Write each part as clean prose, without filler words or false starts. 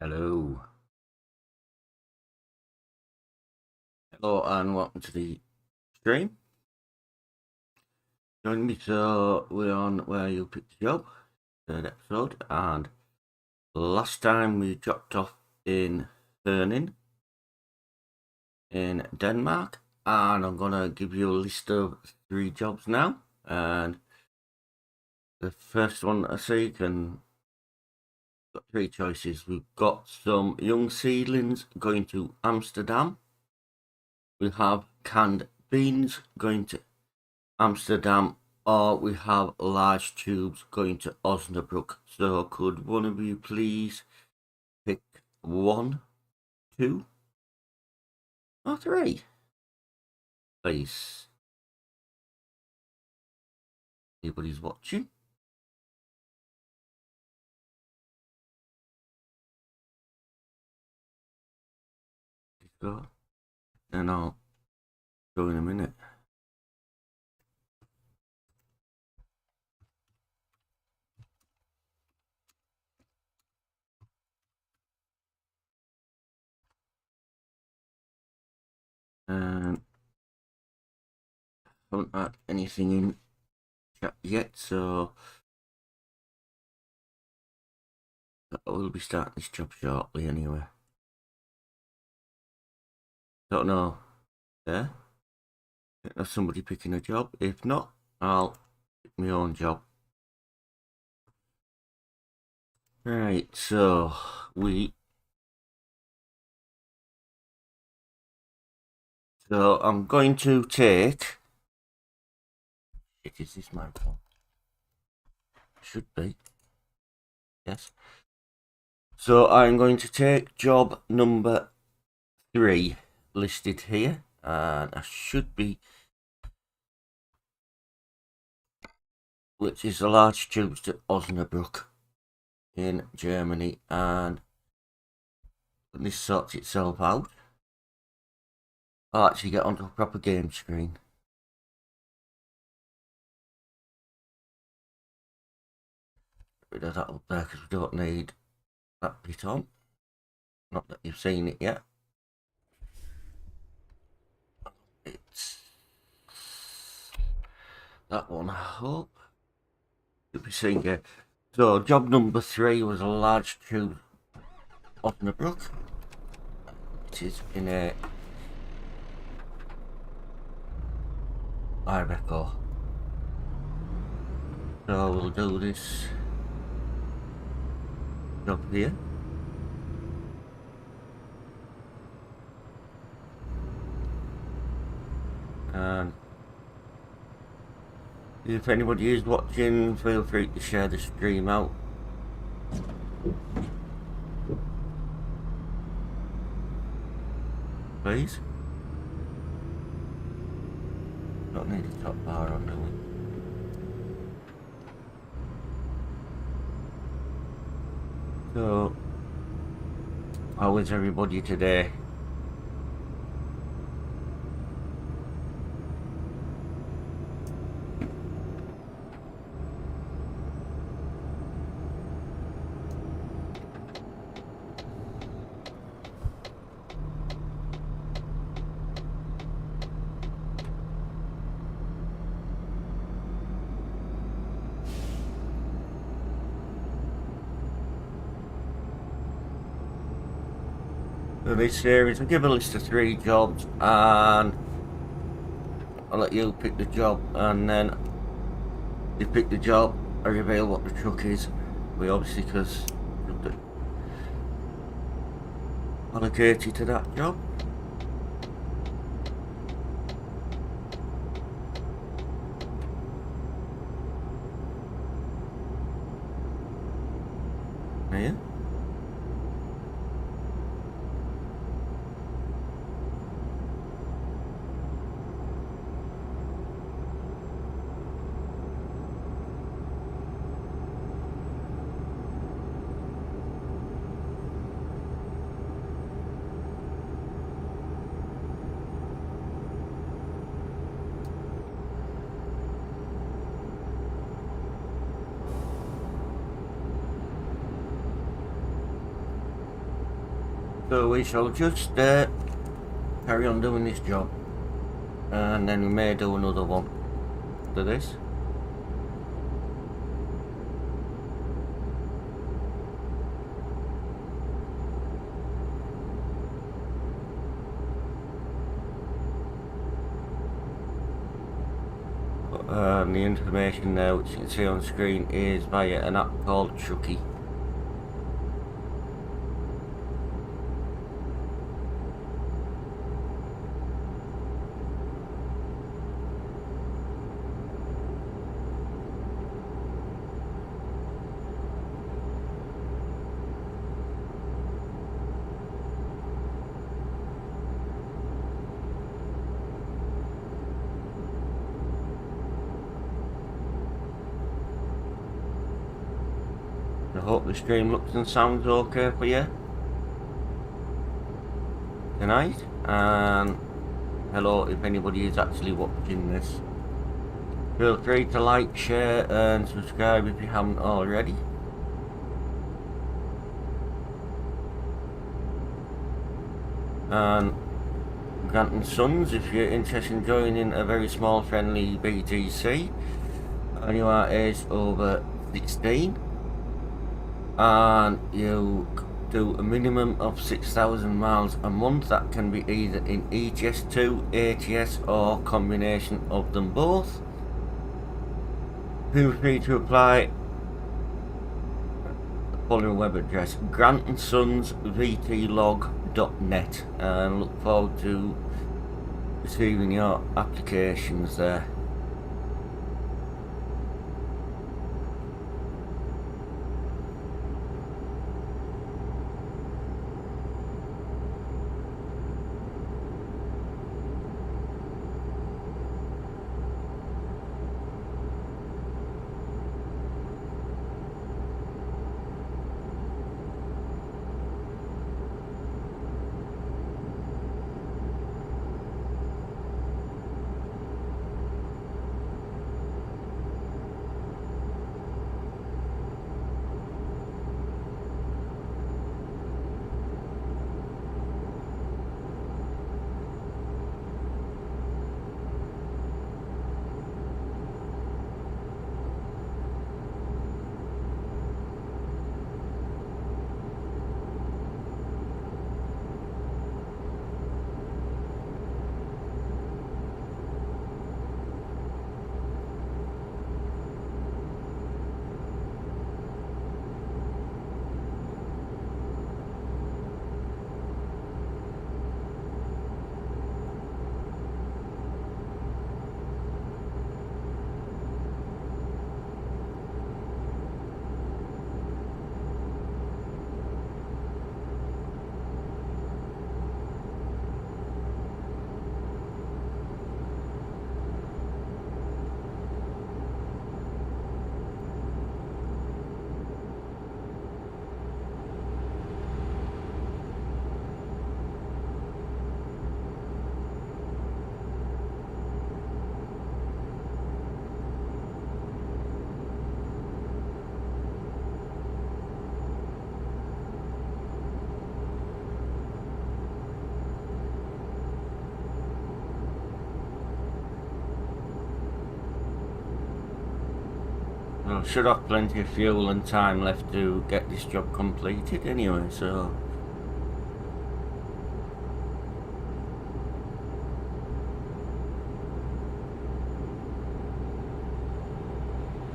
Hello. Hello and welcome to the stream. Join me, so we're on Where You Picked a Job, third episode, and last time we dropped off in Herning in Denmark, and I'm gonna give you a list of 3 jobs now, and the first one I see got 3 choices. We've got some young seedlings going to Amsterdam. We have canned beans going to Amsterdam, or we have large tubes going to Osnabrück. So could one of you please pick 1, 2, or 3, please? Anybody's watching? Go. Then I'll go in a minute. And haven't had anything in chat yet, so I will be starting this job shortly anyway. Don't know. There? There's somebody picking a job. If not, I'll pick my own job. Right, so I'm going to take. Is this my phone? Should be. Yes. So I'm going to take job number 3 listed here, and I should be, which is a large tubes to Osnabrück in Germany, and when this sorts itself out, I'll actually get onto a proper game screen. Get rid of that up there because we don't need that bit on. Not that you've seen it yet. It's that one, I hope. You'll be seeing it. So job number 3 was a large tube Osnabrück. It is in a Iveco. So we'll do this job here. And if anybody is watching, feel free to share the stream out. Please. Don't need a top bar on, do we? So, how is everybody today? For this series, I'll give a list of 3 jobs, and I'll let you pick the job, and then you pick the job, I reveal what the truck is. We obviously, because allocated to that job. Here. So we shall just carry on doing this job, and then we may do another one after this. The information there, which you can see on screen, is via an app called Chucky. I hope the stream looks and sounds okay for you tonight, and hello if anybody is actually watching this. Feel free to like, share and subscribe if you haven't already. And GRANTANDSONS, if you're interested in joining a very small friendly BTC and you are aged over 16 and you do a minimum of 6,000 miles a month, that can be either in ets2, ATS or combination of them both. Feel free to apply the following web address: GRANTANDSONSVTlog.net, and look forward to receiving your applications there. I should have plenty of fuel and time left to get this job completed anyway, so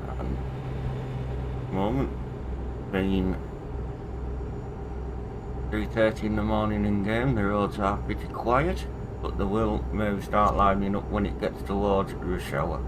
at the moment being 3:30 in the morning in game, the roads are pretty quiet, but they will maybe start lining up when it gets towards rush hour.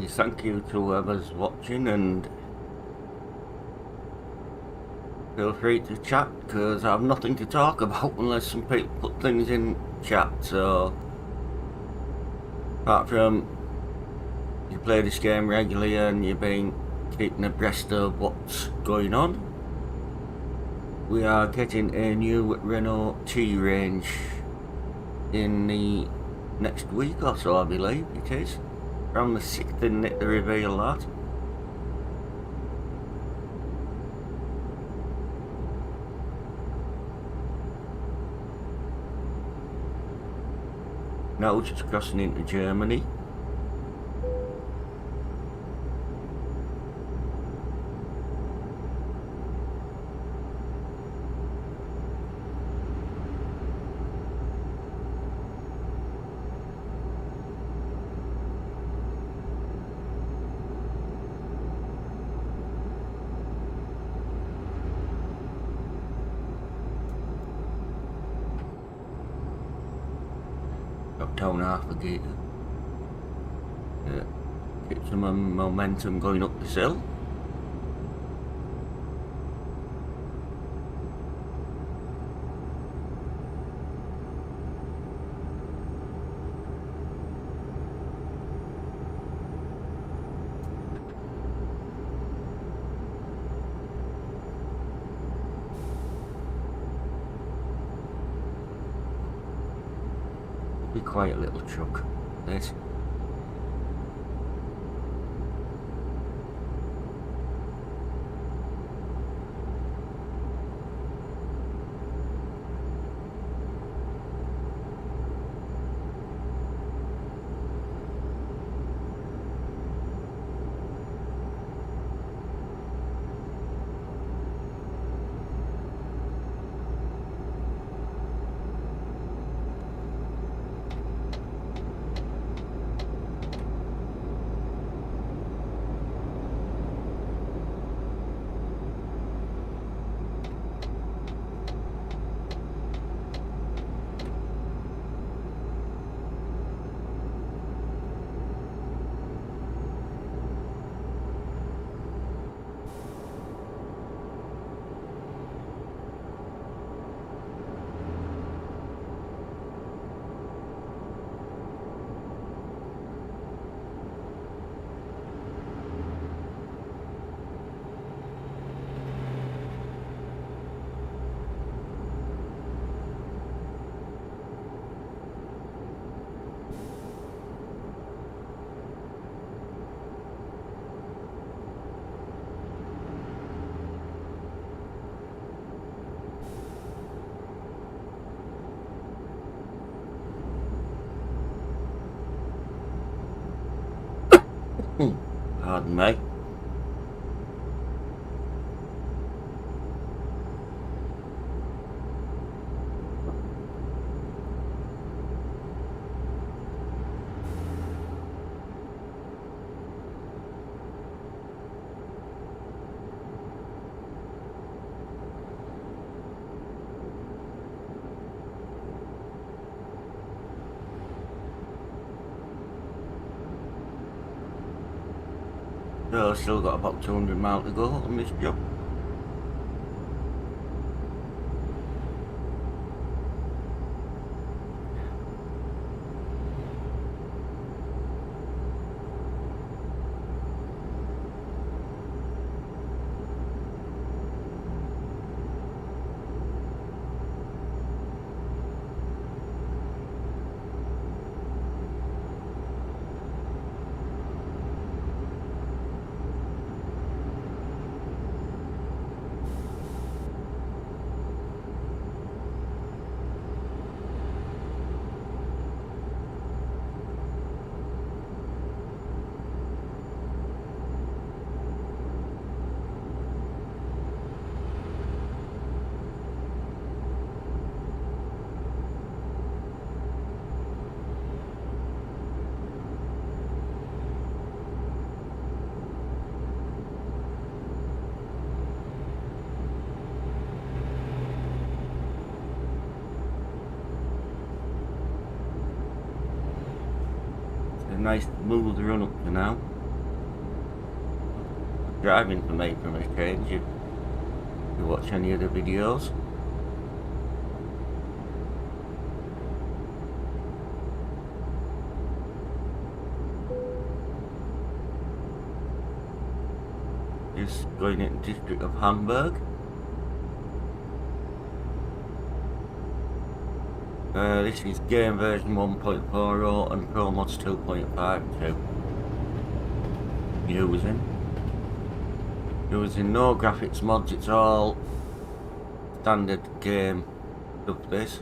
Thank you to whoever's watching, and feel free to chat, because I have nothing to talk about unless some people put things in chat. So apart from you play this game regularly and you've been keeping abreast of what's going on, we are getting a new Renault T range in the next week or so, I believe it is. Around the 6th, isn't it, to reveal that? Now just crossing into Germany. Got down half a gear. Get some momentum going up this hill. Be quite a little truck, this. Pardon me. So still got about 200 miles to go on this job. Nice smooth run up to now. driving to make from a change if you watch any of the videos. Just going into the district of Hamburg. This is game version 1.40 and promods 2.52. Using no graphics mods, it's all standard game stuff this.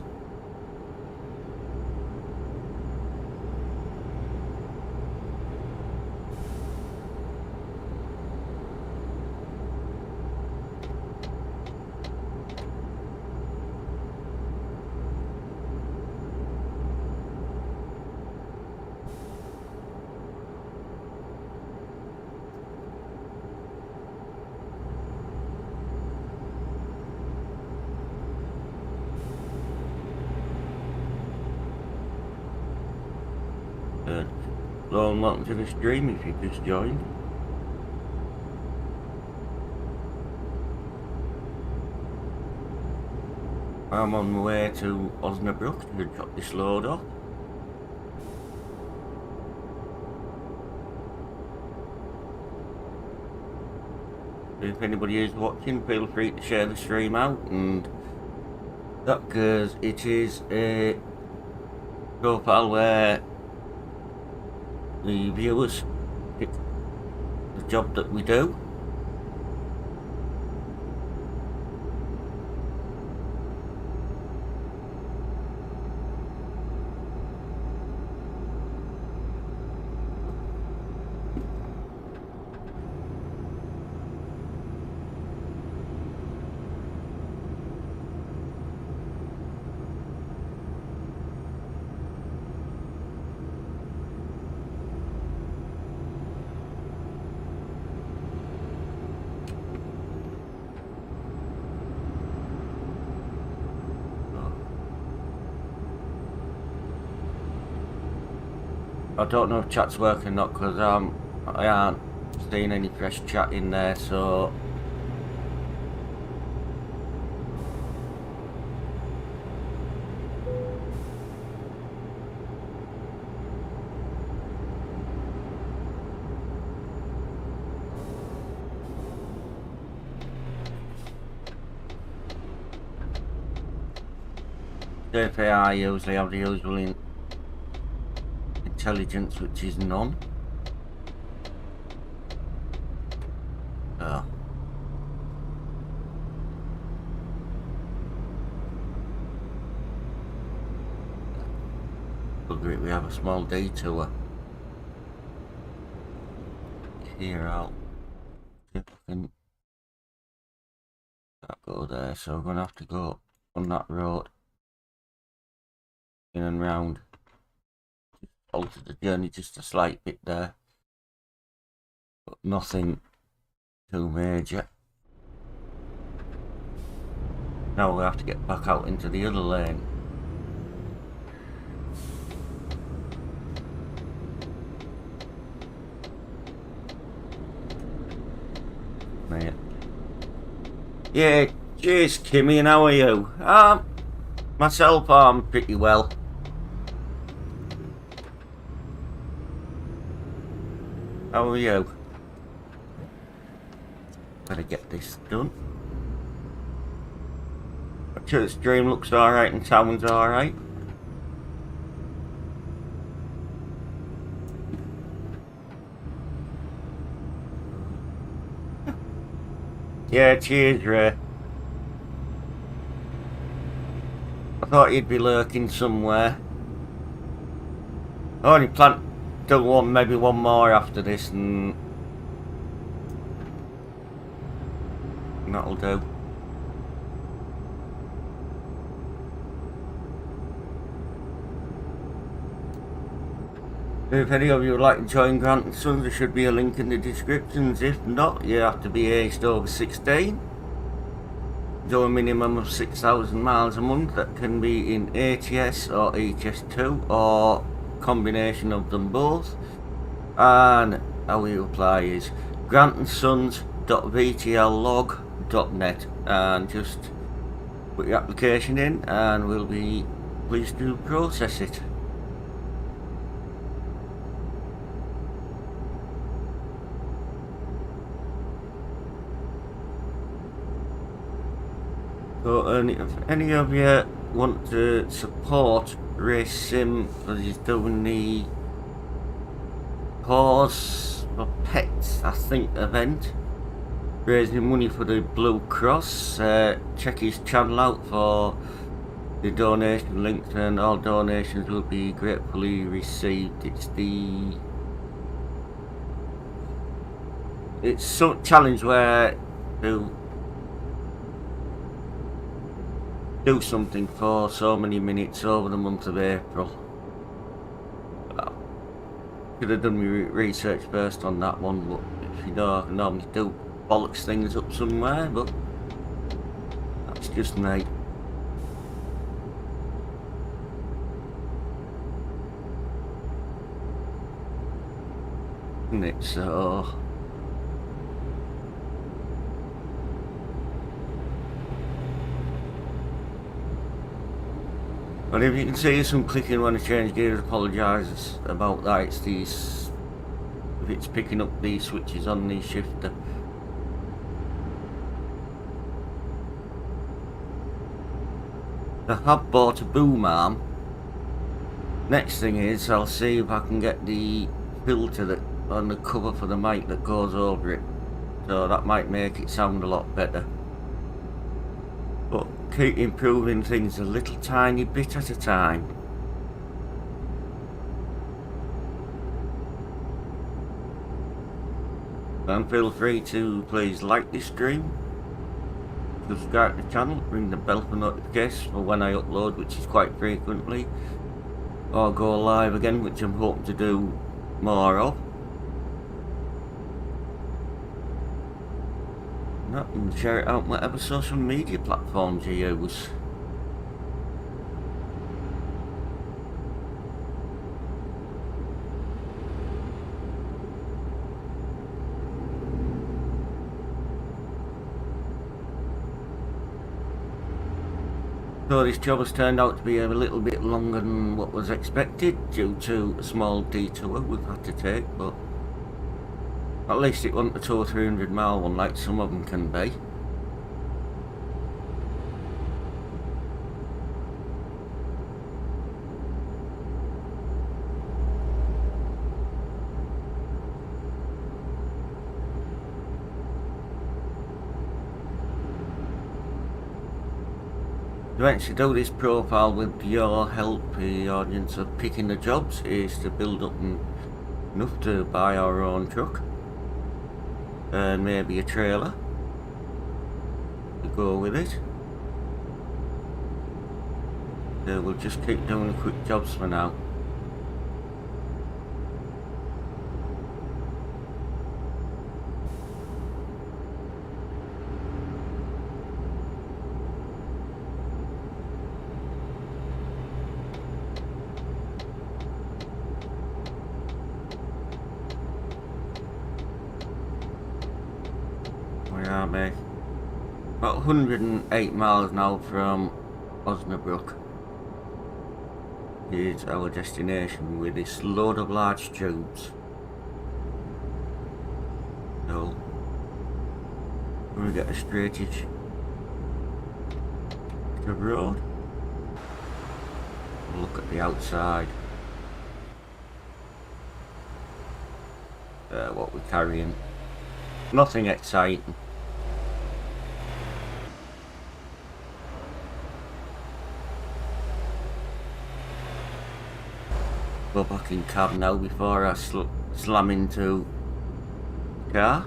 Hello and welcome to the stream if you just joined. I'm on my way to Osnabrück to drop this load off. If anybody is watching, feel free to share the stream out, and that because it is a profile where the viewers pick the job that we do. I don't know if chat's working or not because I aren't seeing any fresh chat in there, so if I usually have the usual intelligence, which is none. Oh. We have a small detour here. I'll see if I can go there, so I'm gonna have to go on that road in and round. Alter the journey just a slight bit there, but nothing too major. Now we'll have to get back out into the other lane. Mate. Yeah, cheers Kimmy, and how are you? Myself, I'm pretty well. How are you? Better get this done. I'm sure the stream looks alright and sounds alright. Yeah, cheers Ray. I thought you'd be lurking somewhere. I only plan still want maybe one more after this, and that'll do. If any of you would like to join Grantandsons, there should be a link in the descriptions. If not, you have to be aged over 16. Do a minimum of 6,000 miles a month. That can be in ATS or ets2 or combination of them both. And how you apply is Grantandsons promods.vtllog.net and just put your application in and we'll be pleased to process it. So if any of you want to support Race Sim because he's doing the Cause for Pets, I think, event, raising money for the Blue Cross, check his channel out for the donation links, and all donations will be gratefully received. It's some challenge where to do something for so many minutes over the month of April. Could have done my research first on that one, but if you know, I can normally do bollocks things up somewhere, but that's just me. Isn't it? So but if you can see some clicking when I change gears, apologise about that. It's these, if it's picking up these switches on the shifter. I have bought a boom arm. Next thing is I'll see if I can get the filter that on the cover for the mic that goes over it, so that might make it sound a lot better. But keep improving things a little tiny bit at a time. And feel free to please like this stream, subscribe to the channel, ring the bell for notifications for when I upload, which is quite frequently, or go live again, which I'm hoping to do more of. And share it out on whatever social media platforms you use. So this job has turned out to be a little bit longer than what was expected due to a small detour we've had to take, but at least it wasn't a 200 or 300 mile one like some of them can be. To actually do this profile with your help, the audience, of picking the jobs, is to build up enough to buy our own truck and maybe a trailer to go with it. So we'll just keep doing the quick jobs for now. About 108 miles now from Osnabrück is our destination with this load of large tubes. So we get a straightage to the road. Look at the outside. What we're carrying. Nothing exciting. Go back in cab now before I slam into the car.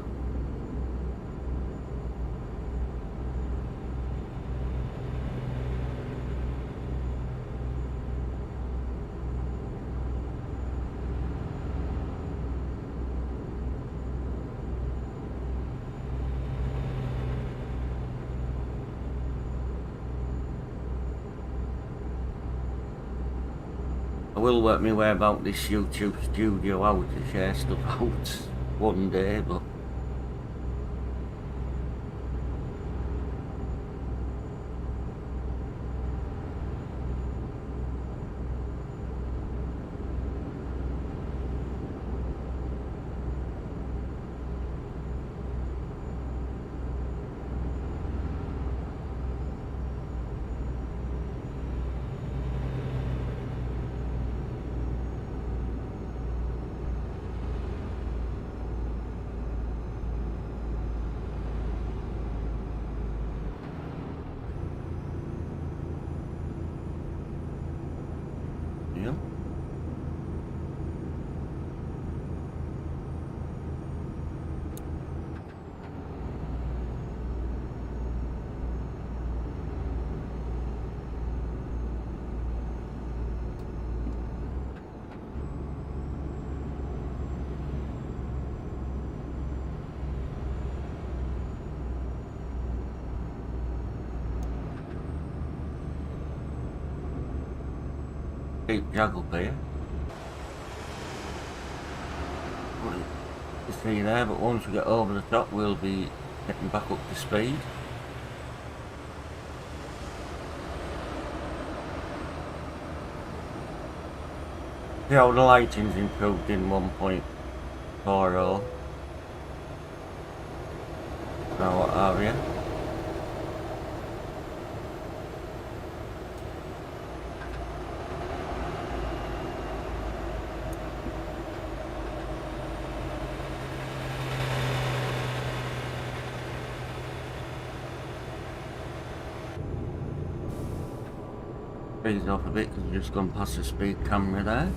I will work my way about this YouTube studio out to share stuff out one day, but ideal. Keep juggle here. You see there, but once we get over the top, we'll be getting back up to speed. See how the lighting's improved in 1.40. Now what have you? Speed's off a bit because we've just gone past the speed camera there.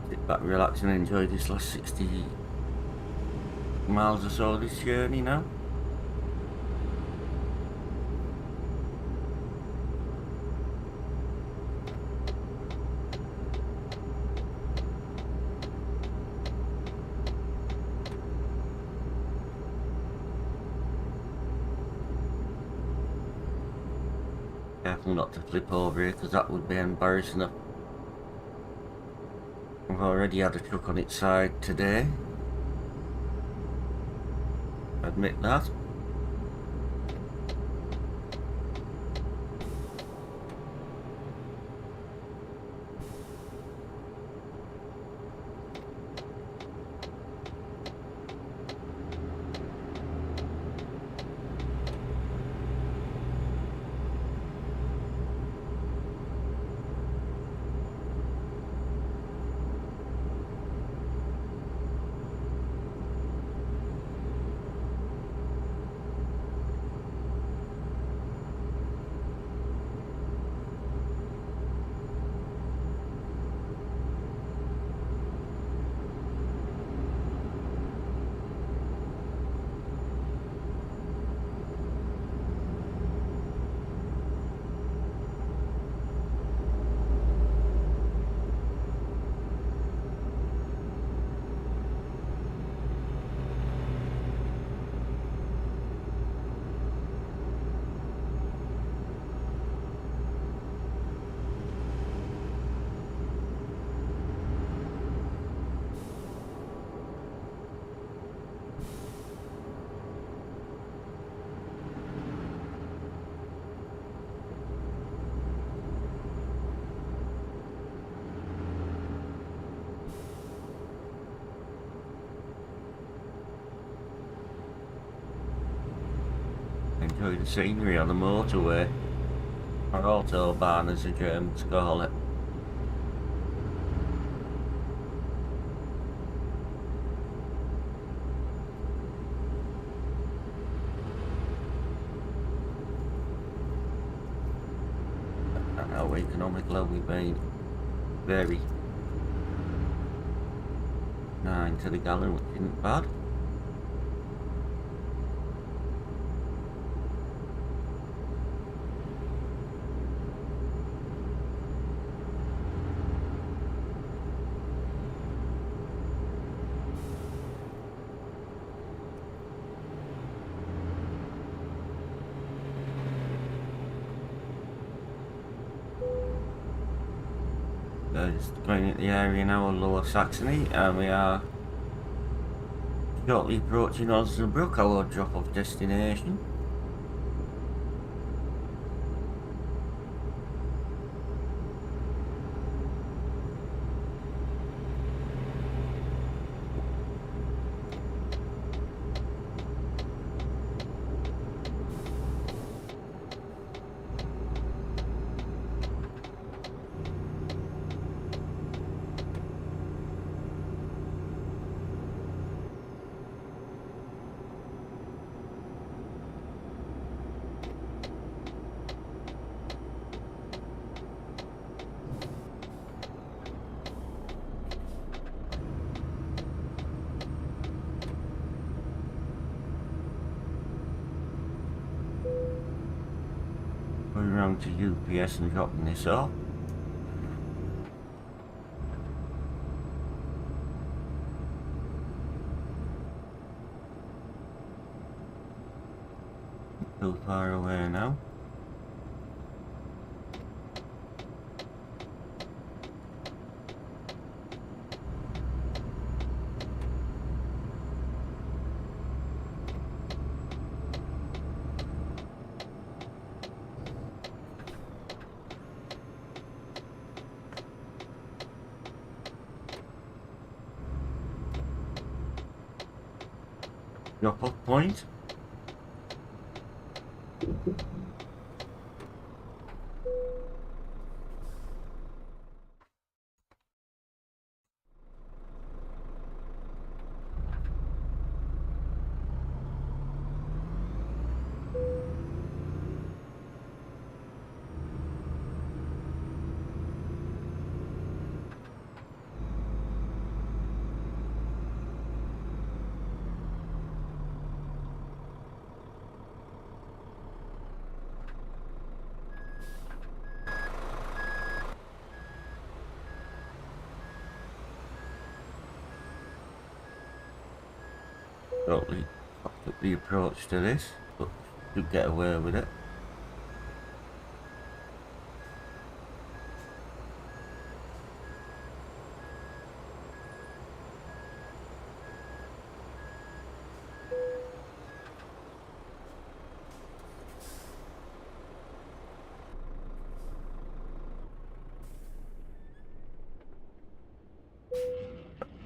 Sit back, relax and enjoy this last 60 miles or so this journey now. Careful not to flip over here because that would be embarrassing. I've already had a truck on its side today. Admit that. Enjoy the scenery on the motorway, or autobahn as the Germans call it. And how economical we've been. Very 9 to the gallon, which isn't bad. Just going into the area now of Lower Saxony, and we are shortly approaching Osnabrück, our drop-off destination. around to UPS and dropping this off. Too far away now. Drop off point. Totally fucked up the approach to this, but you get away with it.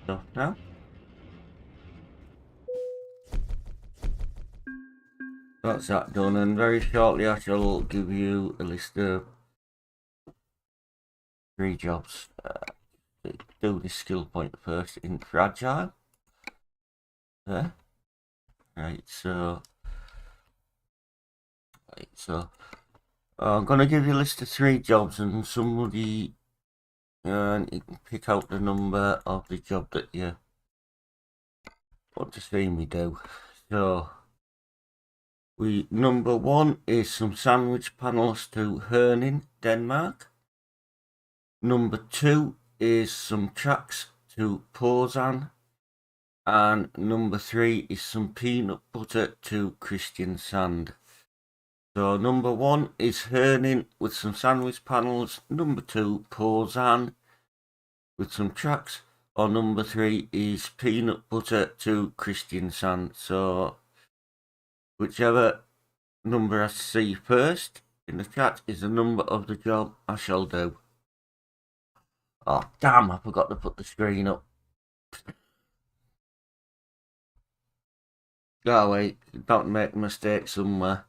Stuff now. That's that done, and very shortly I shall give you a list of 3 jobs. Do this skill point first in fragile. There. Right, so I'm gonna give you a list of 3 jobs, and somebody you can pick out the number of the job that you want to see me do. So number 1 is some sandwich panels to Herning, Denmark. Number 2 is some tracks to Porzan. And number 3 is some peanut butter to Kristiansand. So number 1 is Herning with some sandwich panels. Number 2, Porzan with some tracks. Or number 3 is peanut butter to Kristiansand. So whichever number I see first in the chat is the number of the job I shall do. Oh damn, I forgot to put the screen up. Oh wait, don't make a mistake somewhere.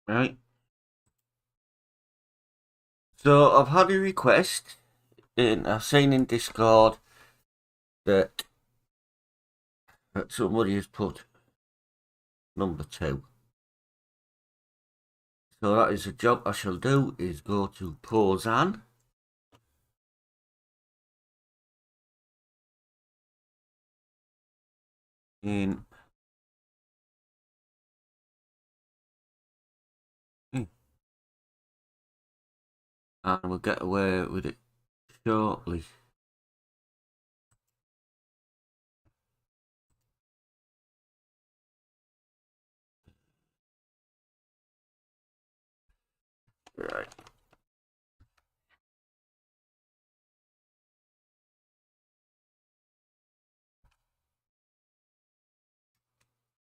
Right. So I've had a request, and I've seen in Discord that somebody has put number 2. So that is a job I shall do, is go to Porzan. And we'll get away with it shortly. Right.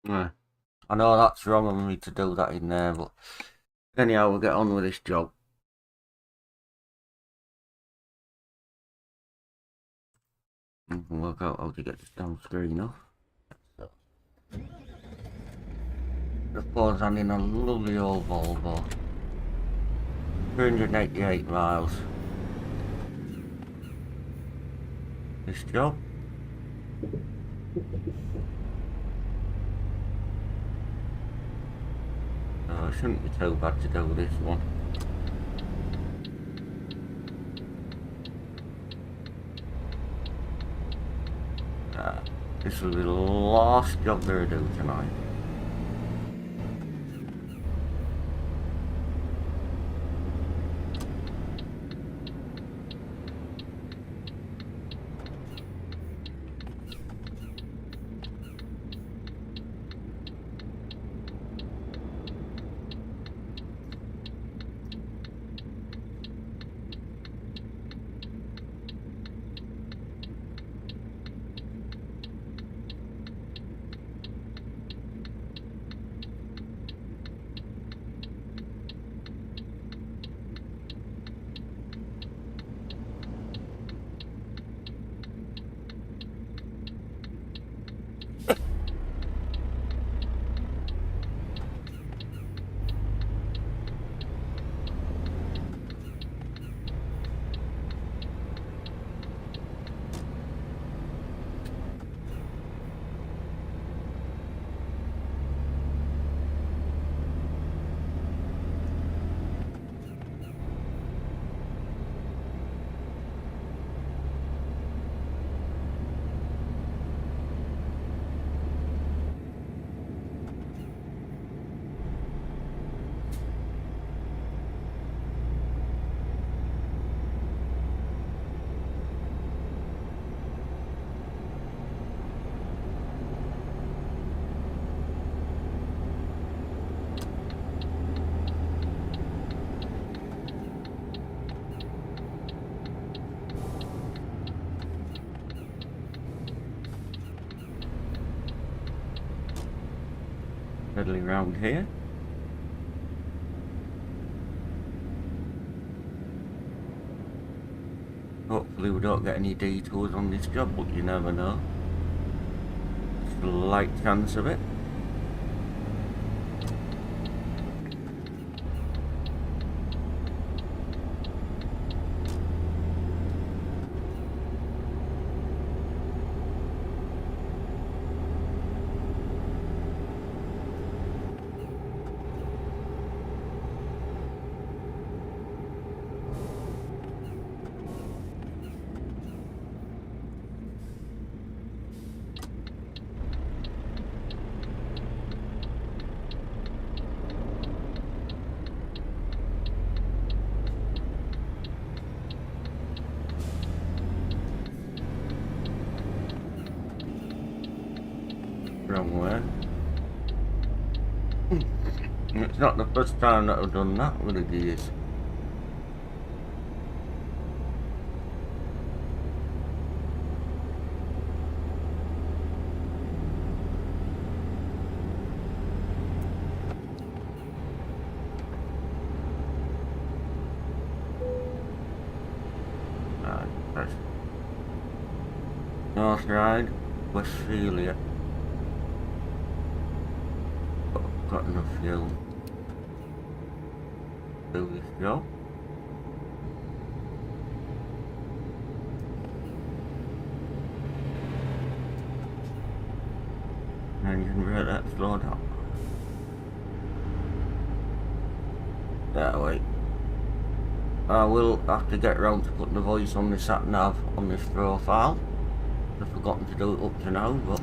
Yeah. I know that's wrong of me to do that in there, but anyhow, we'll get on with this job. You can work out how to get this down screen off. So, the Porzan in a lovely old Volvo. 388 miles. This job. It shouldn't be too bad to do this one. this will be the last job they're doing tonight. Pedaling around here. Hopefully we don't get any detours on this job, but you never know. Slight chance of it. Wrong way. It's not the first time that I've done that with the gears. That's North Ride, Westphalia. Got enough fuel to do this job. Engine rate, that slowed up. That way. I will have to get round to putting the voice on the sat nav on this profile. I've forgotten to do it up to now, but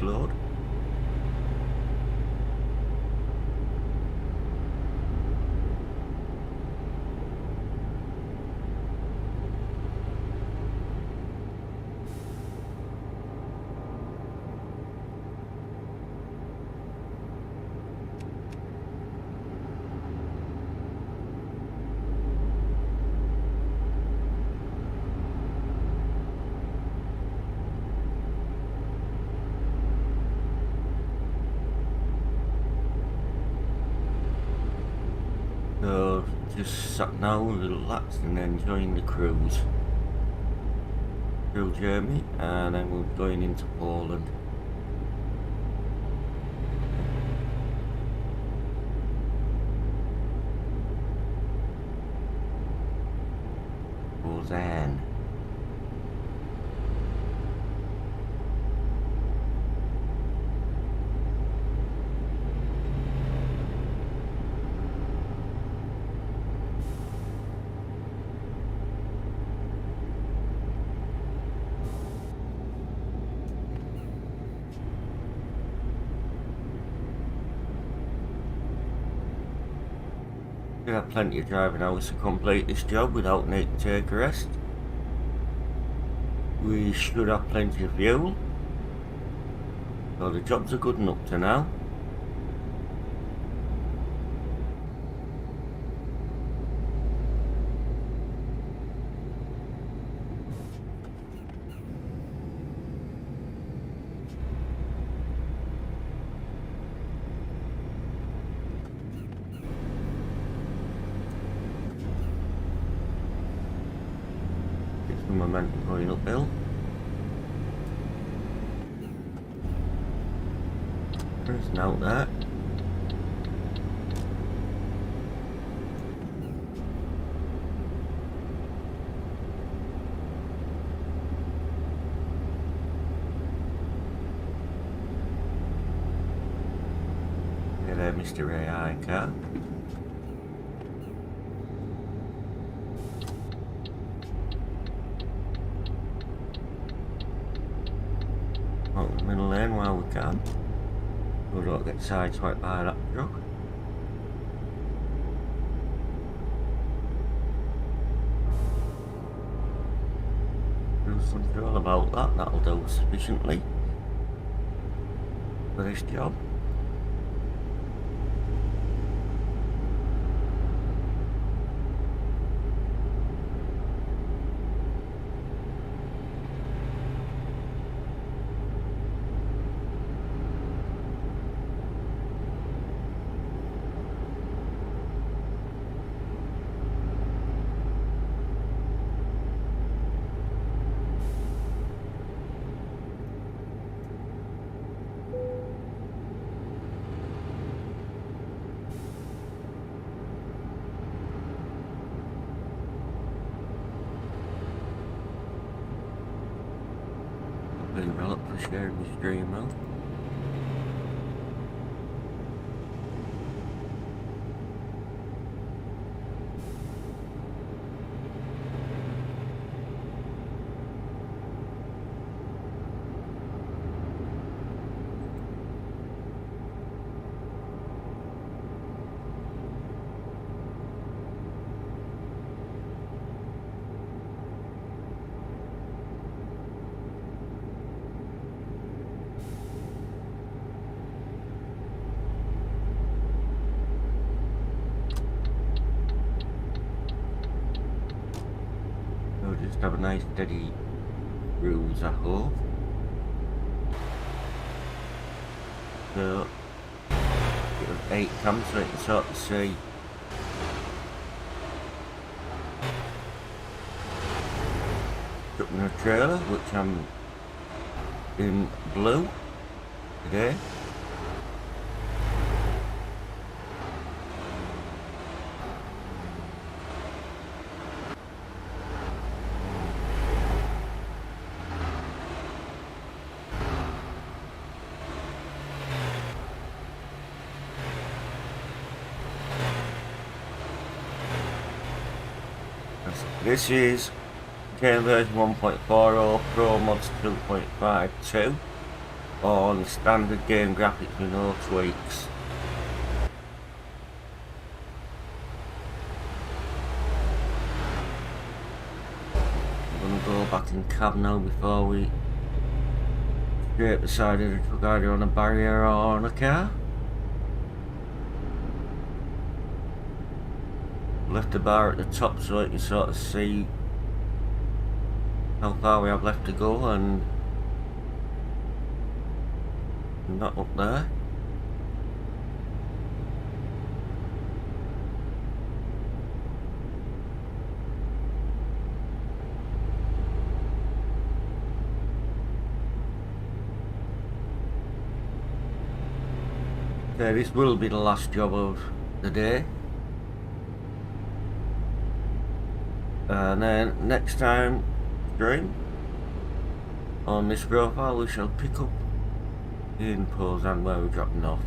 load. So just sat now, relaxed and enjoying the cruise through Germany, and then we're going into Poland. Zen. We have plenty of driving hours to complete this job without needing to take a rest. We should have plenty of fuel. So the jobs are good enough to now. Get some momentum going uphill. There's an out there. Yeah, there, Mr. AI car. Out the middle lane while we can. We don't get sideswiped by that truck. Cruise control about that, that'll do sufficiently for this job. Develop for sharing this dream out. Just have a nice steady cruise, I hope. So, get 8 cams so you can sort of see up in a trailer, which I'm in blue today. This is game version 1.40, promods 2.52 on standard game graphics with no tweaks. I'm going to go back in cab now before we scrape the side of the truck either on a barrier or on a car. Left the bar at the top so you can sort of see how far we have left to go, and not up there. Okay, this will be the last job of the day. And then next time stream on this profile we shall pick up in Poznan where we're dropping off.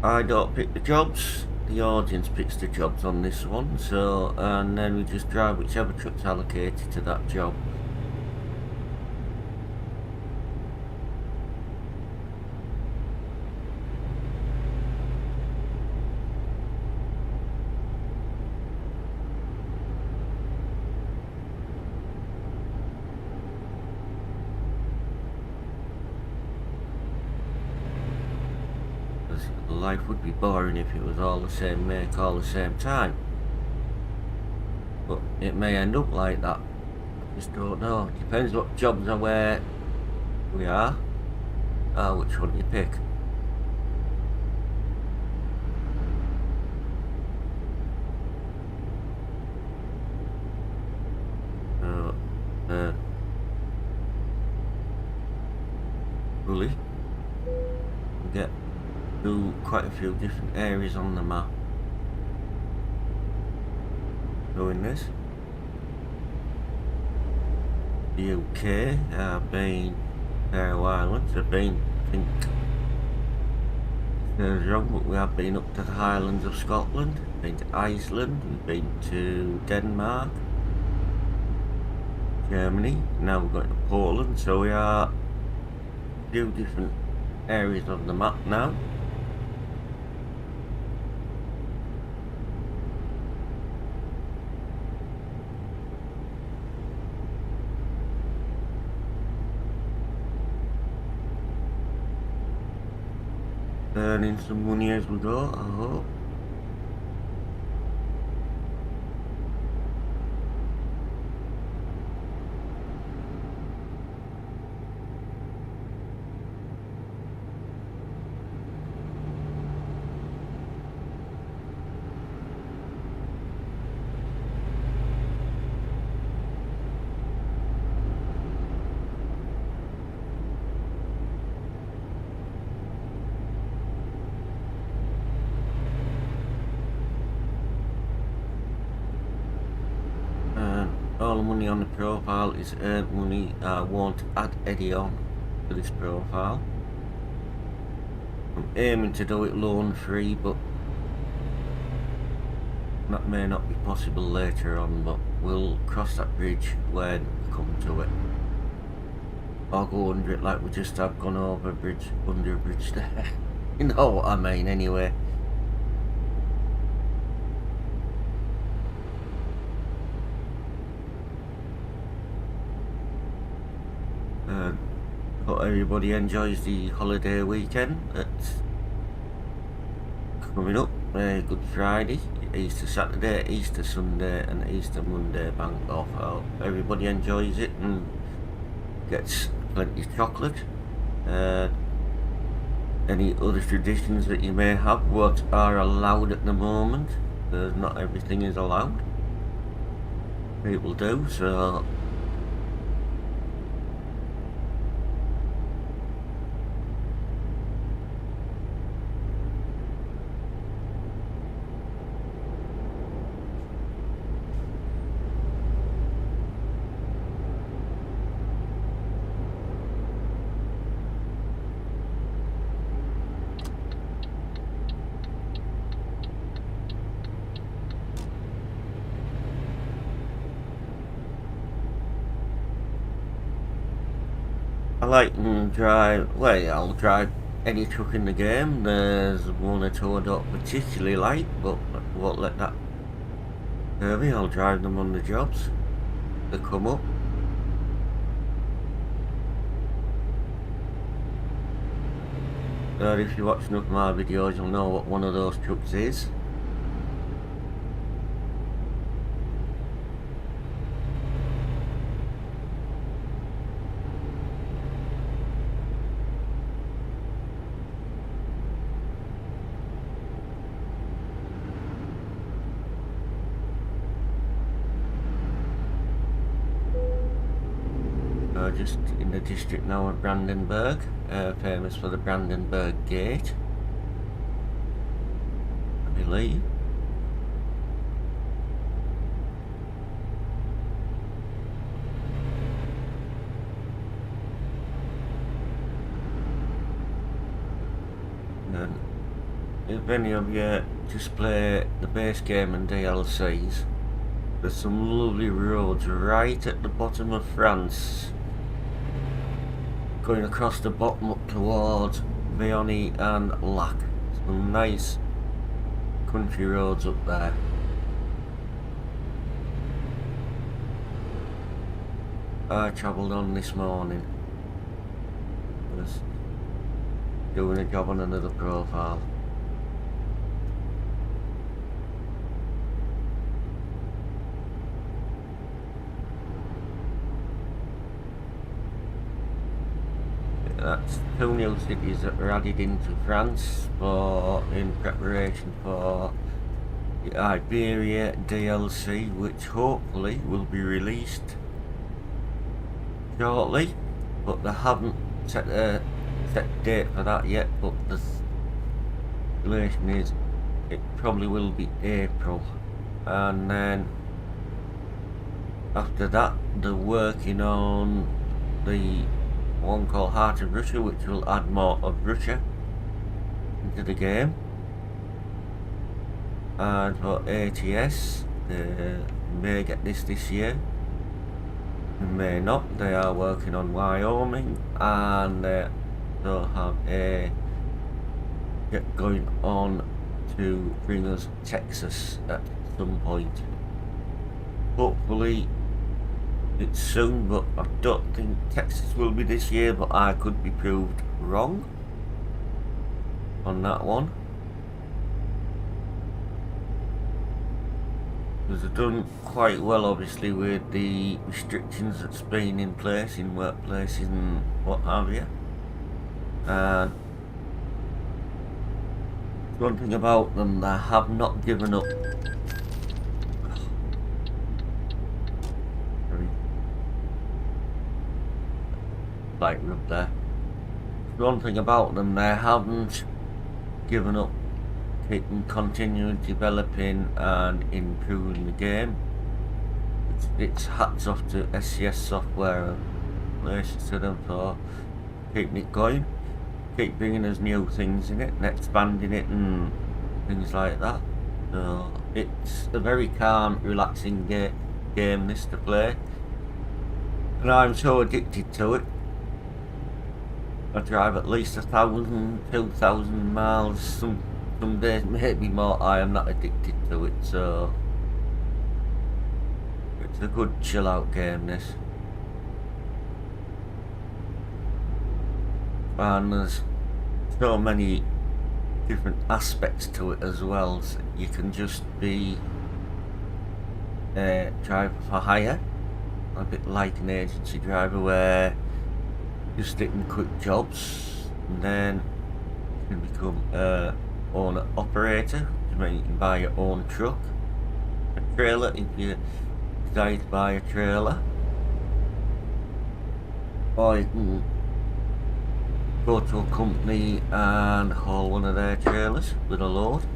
I don't pick the jobs, the audience picks the jobs on this one, so and then we just drive whichever truck's allocated to that job. Life would be boring if it was all the same make all the same time, but it may end up like that. I just don't know. Depends what jobs are where we are. Which one you pick. Really get do quite a few different areas on the map doing this. The UK, I've been Faroe Islands, I've been, I think it's wrong, but we have been up to the Highlands of Scotland, been to Iceland, we've been to Denmark, Germany, now we're going to Poland, so we are a few different areas of the map now. Earning some money as we go, I hope. All the money on the profile is earned money. I won't add any on to this profile. I'm aiming to do it loan free, but that may not be possible later on, but we'll cross that bridge when we come to it. I'll go under it like we just have gone over a bridge, under a bridge there. You know what I mean anyway. Hope everybody enjoys the holiday weekend that's coming up. Good Friday, Easter Saturday, Easter Sunday and Easter Monday bank off. I hope everybody enjoys it and gets plenty of chocolate. Any other traditions that you may have, what are allowed at the moment, because not everything is allowed. People do, so I like to drive, well, I'll drive any truck in the game. There's one or two I don't particularly like, but I won't let that hurt me. I'll drive them on the jobs that come up. If you watch enough of my videos, you'll know what one of those trucks is. We're just in the district now of Brandenburg, famous for the Brandenburg Gate, I believe. And if any of you just play the base game and DLCs, there's some lovely roads right at the bottom of France, going across the bottom up towards Viony and Lac. Some nice country roads up there. I travelled on this morning. Was doing a job on another profile. That's 2 new cities that were added into France in preparation for the Iberia DLC, which hopefully will be released shortly, but they haven't set a date for that yet. But the speculation is it probably will be April, and then after that they're working on the one called Heart of Russia, which will add more of Russia into the game. And for ATS, they may get this year, they may not. They are working on Wyoming, and they will have a get going on to bring us Texas at some point. Hopefully it's soon, but I don't think Texas will be this year, but I could be proved wrong on that one. Because they've done quite well obviously with the restrictions that's been in place in workplaces and what have you. And one thing about them, they have not given up. Like up there. One thing about them, they haven't given up keeping continuing developing and improving the game. It's hats off to SCS Software and places to them for keeping it going, keep bringing us new things in it and expanding it and things like that. So it's a very calm, relaxing game this to play, and I'm so addicted to it. I drive at least 1,000, 2,000 miles, some days maybe more. I am not addicted to it, so it's a good chill out game this. And there's so many different aspects to it as well. So you can just be a driver for hire, a bit like an agency driver where you're sticking quick jobs, and then you can become a owner operator, which means you can buy your own truck, a trailer if you decide to buy a trailer, or you can go to a company and haul one of their trailers with a load.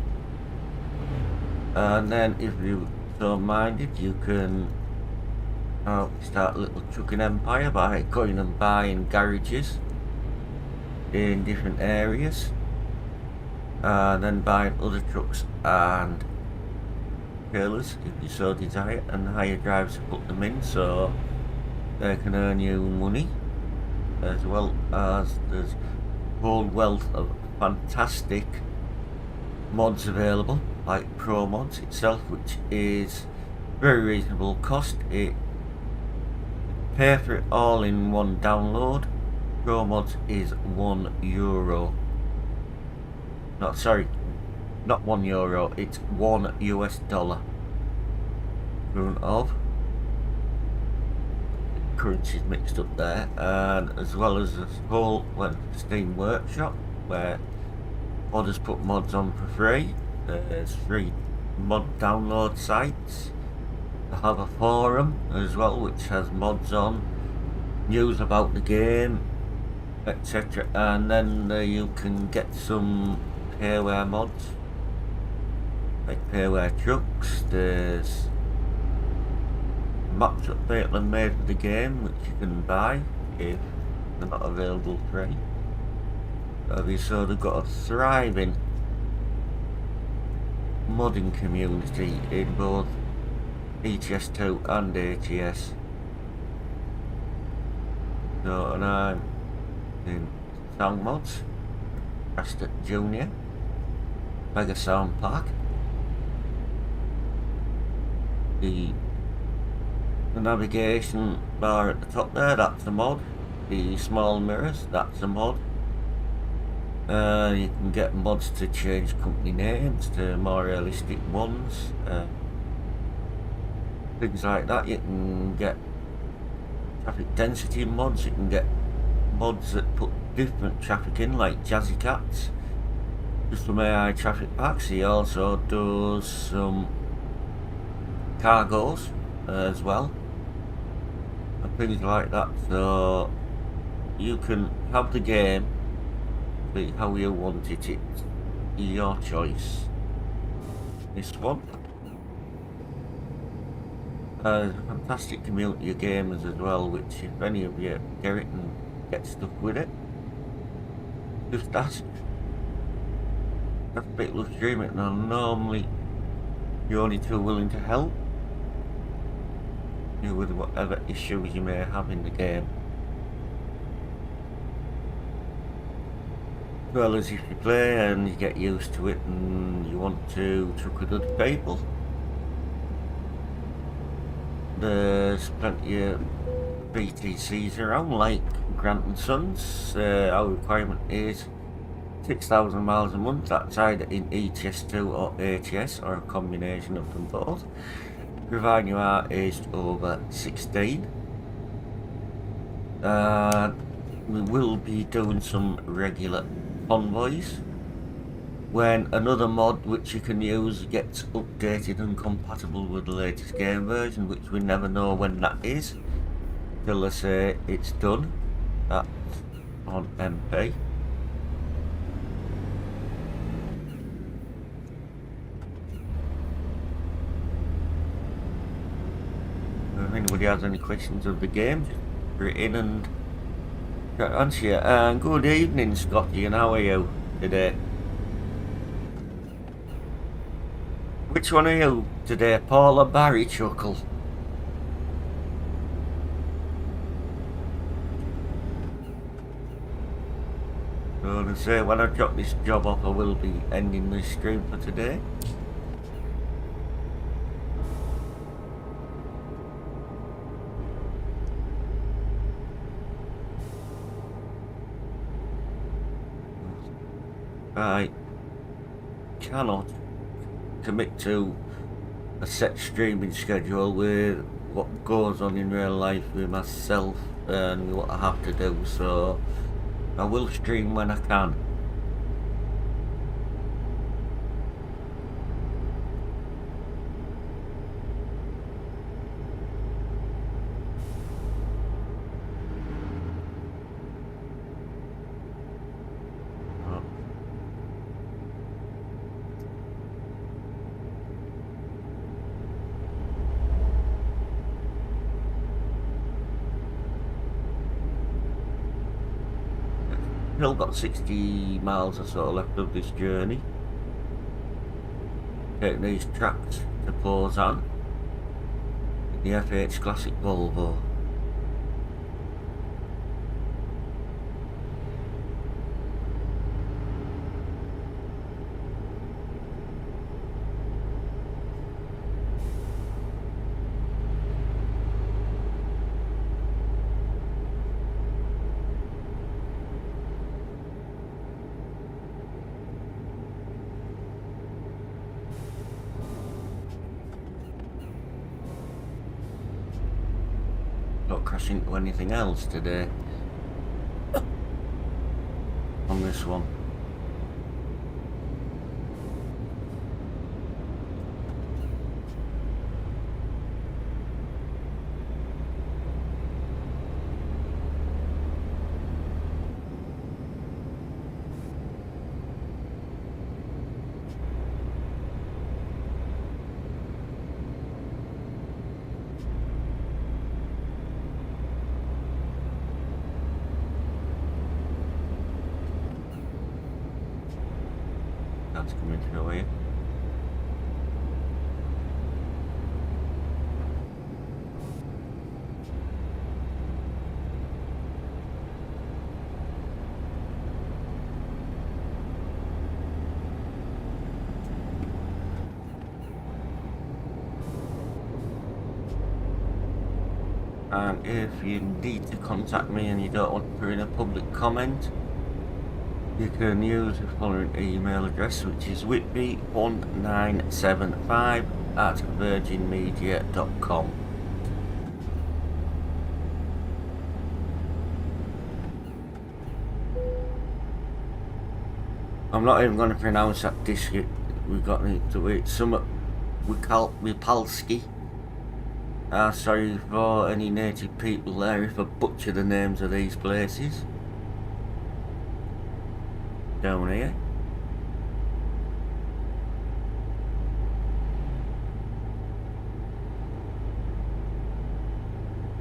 And then if you so minded, you can start a little trucking empire by going and buying garages in different areas, and then buying other trucks and trailers if you so desire, and hire drivers to put them in so they can earn you money, as well as there's a whole wealth of fantastic mods available, like promods itself, which is very reasonable cost. It pay for it all in one download. Promods is €1. Not sorry, not €1, it's $1 US. Currencies mixed up there, and as well as this whole Steam Workshop where modders put mods on for free. There's free mod download sites. I have a forum as well which has mods on, news about the game, etc. And then you can get some payware mods, like payware trucks. There's maps that are made for the game which you can buy if they're not available free. So they've got a thriving modding community in both ets2 and ATS. So, and I'm in sound mods, Aston Junior, Mega Sound Pack, the navigation bar at the top there, that's a mod. The small mirrors, that's a mod. You can get mods to change company names to more realistic ones, things like that. You can get traffic density mods, you can get mods that put different traffic in, like Jazzy Cats, just from AI traffic packs. He also does some cargos as well, and things like that. So you can have the game how you want it. It's your choice. This one, a fantastic community of gamers as well, which if any of you get it and get stuck with it, just ask people who stream it, and I'm normally the only two willing to help you with whatever issues you may have in the game. As well as if you play and you get used to it and you want to truck with other people. There's plenty of BTCs around, like GRANTANDSONS. Our requirement is 6,000 miles a month. That's either in ets2 or ATS, or a combination of them both, providing you are aged over 16. We will be doing some regular convoys when another mod which you can use gets updated and compatible with the latest game version, which we never know when that is till they say it's done. That's on MP. If anybody has any questions of the game, just put it in and answer you. And good evening, Scotty, and how are you today? Which one are you today, Paul or Barry, Chuckle? So to say, when I drop this job off, I will be ending the stream for today. I cannot commit to a set streaming schedule with what goes on in real life with myself and what I have to do, so I will stream when I can. Still got 60 miles or so left of this journey. Taking these tracks to Pozan in the FH Classic Volvo. Not crash into anything else today on this one. cards coming through here. And if you need to contact me and you don't want to put in a public comment, you can use the following email address, which is whitby1975@virginmedia.com. I'm not even going to pronounce that disc. We've got into it. Some we call Mipalski. Sorry for any native people there if I butcher the names of these places. Down here.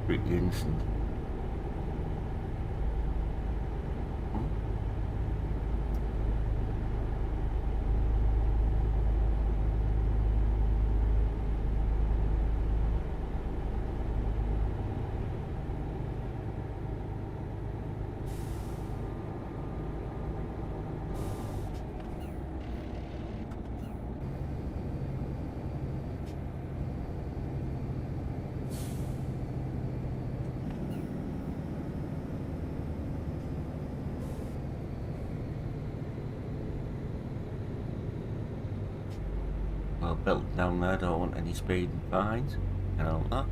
Pretty instant. Well, built down there, don't want any speeding fines. Can help that.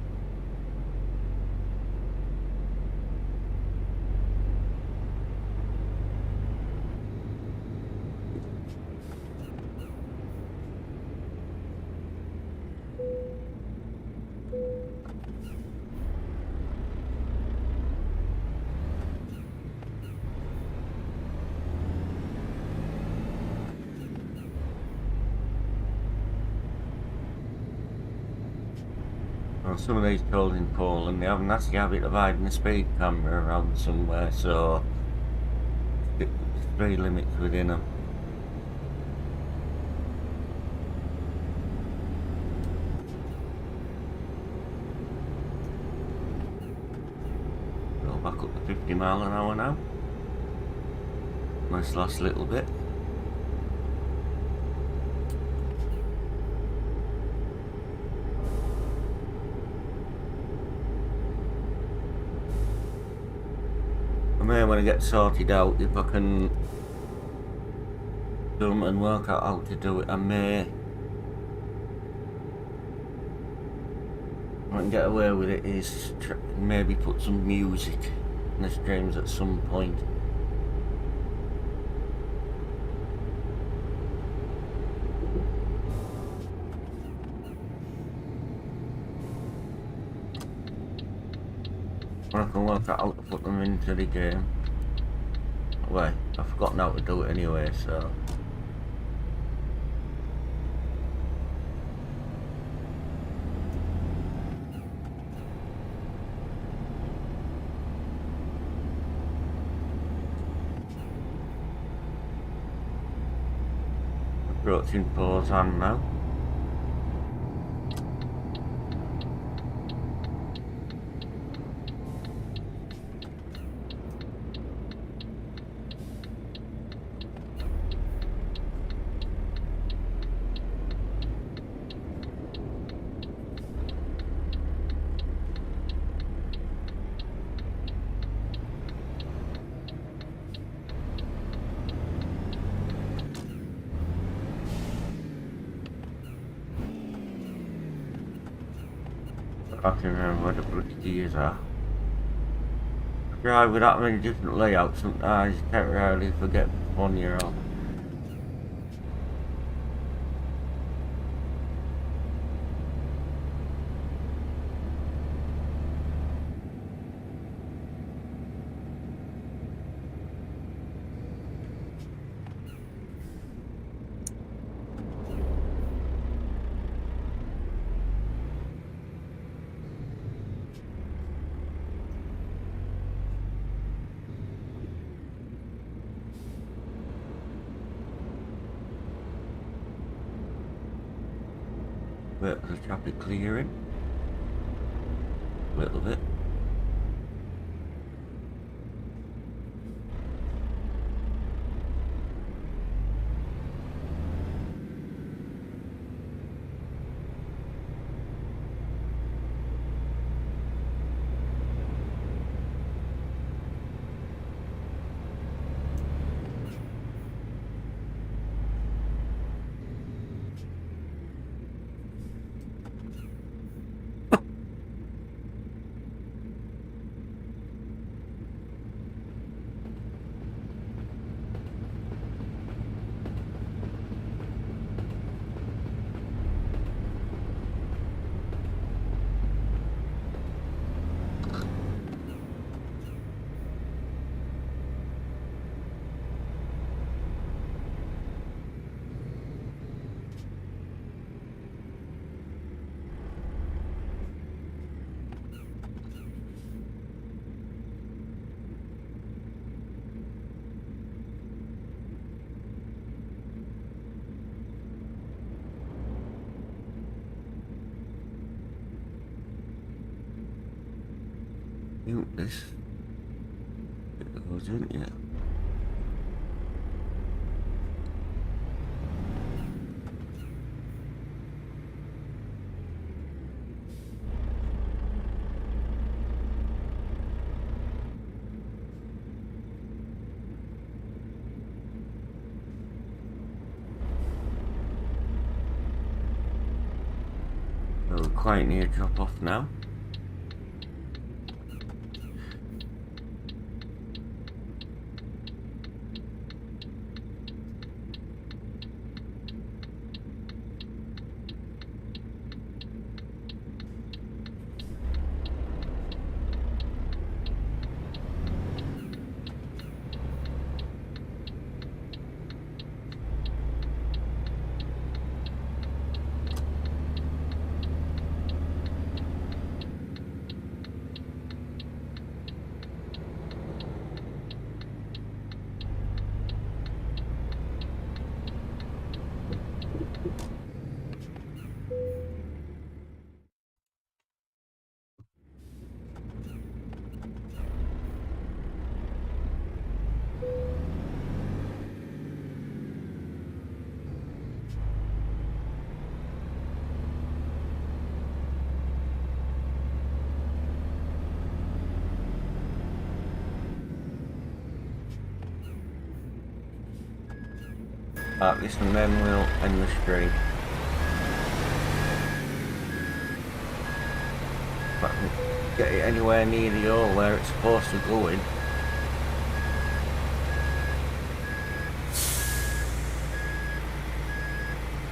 Well, some of these tolls in Poland, they have a nasty habit of hiding the speed camera around somewhere, so speed limits within them. Go back up to 50 mile an hour now. Nice last little bit. I may want to get sorted out if I can do them and work out how to do it. I may. If I can get away with it, is maybe put some music in the streams at some point. I can work out how to put them into the game. Wait, I've forgotten how to do it anyway, so. Approaching Poznan now. I can remember where the bloody gears are. I drive with that many different layouts, sometimes you temporarily forget which one you're on. Wait for the traffic clearing. A little bit. This it goes in, yeah. So we're quite near drop off now. This and then we'll end the stream. If I can get it anywhere near the hole where it's supposed to go in.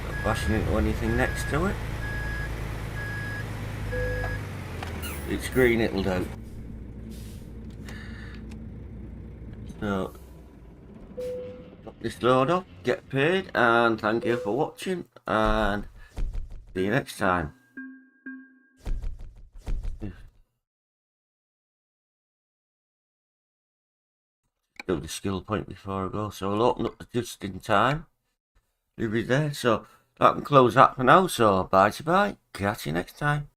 Not bashing into anything next to it. It's green, it'll do. So this load up, get paid, and thank you for watching, and see you next time. Do the skill point before I go, so I'll open up the just in time. You'll be there, so I can close that for now, so bye, catch you next time.